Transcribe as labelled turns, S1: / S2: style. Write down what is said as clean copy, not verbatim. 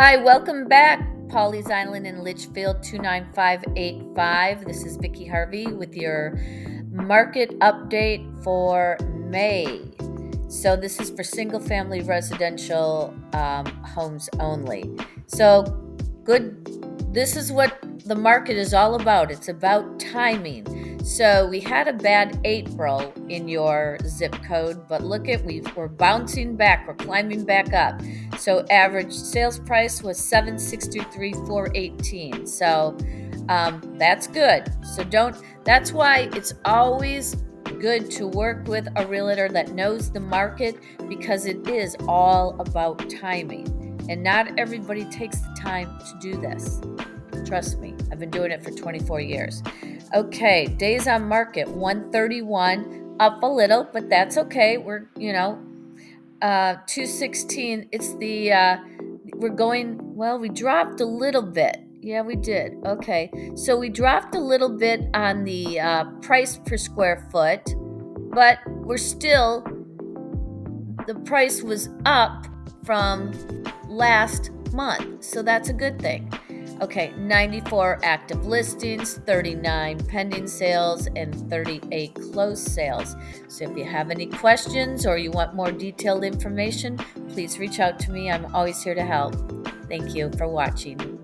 S1: Hi, welcome back. Pawley's Island in Litchfield 29585. This is Vicki Harvey with your market update for May. So this is for single-family residential homes only. So good. This is what the market is all about. It's about timing. So we had a bad April in your zip code, but look at we're bouncing back. We're climbing back up. So average sales price was $763,418. So that's good. So that's why it's always good to work with a realtor that knows the market, because it is all about timing. And not everybody takes the time to do this. Trust me, I've been doing it for 24 years. Okay, days on market, 131, up a little, but that's okay. We're, 216. It's we're going, well, we dropped a little bit. Yeah, we did. Okay, so we dropped a little bit on the price per square foot, but the price was up from last month, so that's a good thing. Okay, 94 active listings, 39 pending sales, and 38 closed sales. So if you have any questions or you want more detailed information, please reach out to me. I'm always here to help. Thank you for watching.